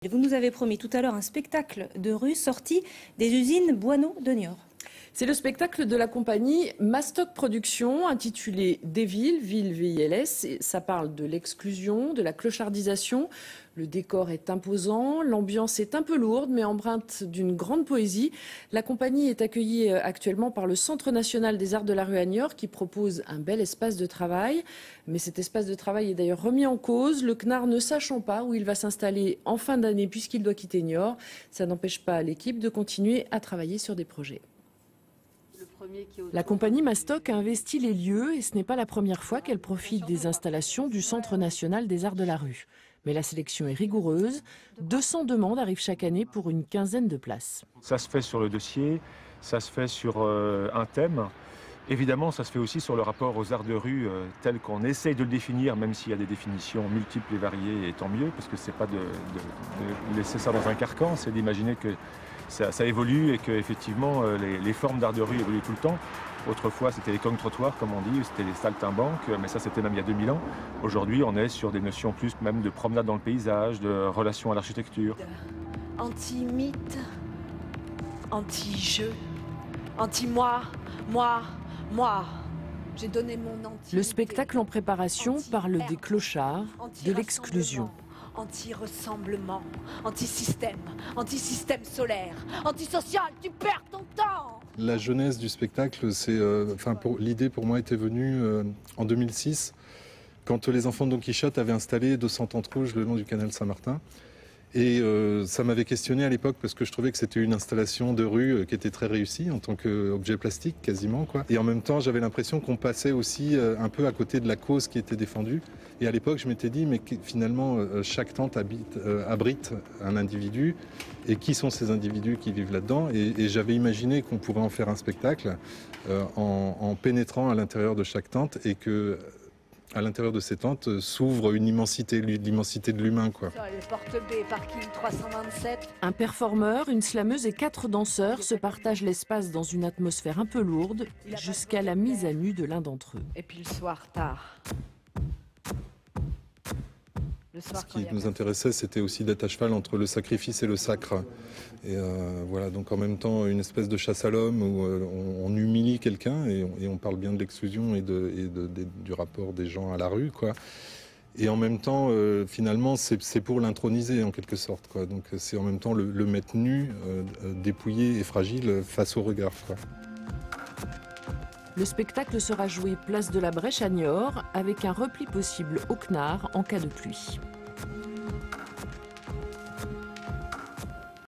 Vous nous avez promis tout à l'heure un spectacle de rue sorti des usines Boineau de Niort. C'est le spectacle de la compagnie Mastock Productions, intitulé Des villes, ville VILS. Et ça parle de l'exclusion, de la clochardisation. Le décor est imposant, l'ambiance est un peu lourde, mais empreinte d'une grande poésie. La compagnie est accueillie actuellement par le Centre national des arts de la rue à Niort, qui propose un bel espace de travail. Mais cet espace de travail est d'ailleurs remis en cause, le CNAR ne sachant pas où il va s'installer en fin d'année puisqu'il doit quitter Niort. Ça n'empêche pas l'équipe de continuer à travailler sur des projets. La compagnie Mastock a investi les lieux et ce n'est pas la première fois qu'elle profite des installations du Centre national des arts de la rue. Mais la sélection est rigoureuse. 200 demandes arrivent chaque année pour une quinzaine de places. Ça se fait sur le dossier, ça se fait sur un thème. Évidemment, ça se fait aussi sur le rapport aux arts de rue tel qu'on essaye de le définir, même s'il y a des définitions multiples et variées, et tant mieux, parce que c'est pas de laisser ça dans un carcan, c'est d'imaginer que ça évolue et qu'effectivement les formes d'art de rue évoluent tout le temps. Autrefois, c'était les cognes-trottoirs, comme on dit, c'était les saltimbanques, mais ça, c'était même il y a 2000 ans. Aujourd'hui, on est sur des notions plus même de promenade dans le paysage, de relation à l'architecture. Anti-mythe, anti-jeu, anti-moi, moi. J'ai donné mon anti. Le spectacle en préparation parle des clochards, de l'exclusion. Anti-ressemblement, anti-système, anti-système solaire, anti-social, tu perds ton temps. La jeunesse du spectacle, l'idée pour moi était venue en 2006, quand les enfants de Don Quichotte avaient installé 200 tentes rouges le long du canal Saint-Martin. Et ça m'avait questionné à l'époque parce que je trouvais que c'était une installation de rue qui était très réussie en tant qu'objet plastique quasiment, quoi. Et en même temps, j'avais l'impression qu'on passait aussi un peu à côté de la cause qui était défendue. Et à l'époque, je m'étais dit, mais finalement, chaque tente abrite un individu. Et qui sont ces individus qui vivent là-dedans? Et j'avais imaginé qu'on pourrait en faire un spectacle en pénétrant à l'intérieur de chaque tente et que à l'intérieur de ces tentes s'ouvre une immensité, l'immensité de l'humain, quoi. Porte B, parking 327. Un performeur, une slameuse et 4 danseurs se partagent l'espace dans une atmosphère un peu lourde jusqu'à la mise à nu de l'un d'entre eux. Et puis le soir tard. Ce qui nous intéressait, c'était aussi d'être à cheval entre le sacrifice et le sacre. Et voilà, donc en même temps, une espèce de chasse à l'homme où on humilie quelqu'un et on parle bien de l'exclusion et du rapport des gens à la rue, quoi. Et en même temps, finalement, c'est pour l'introniser en quelque sorte, quoi. Donc c'est en même temps le mettre nu, dépouillé et fragile face au regard, quoi. Le spectacle sera joué place de la Brèche à Niort avec un repli possible au CNAR en cas de pluie.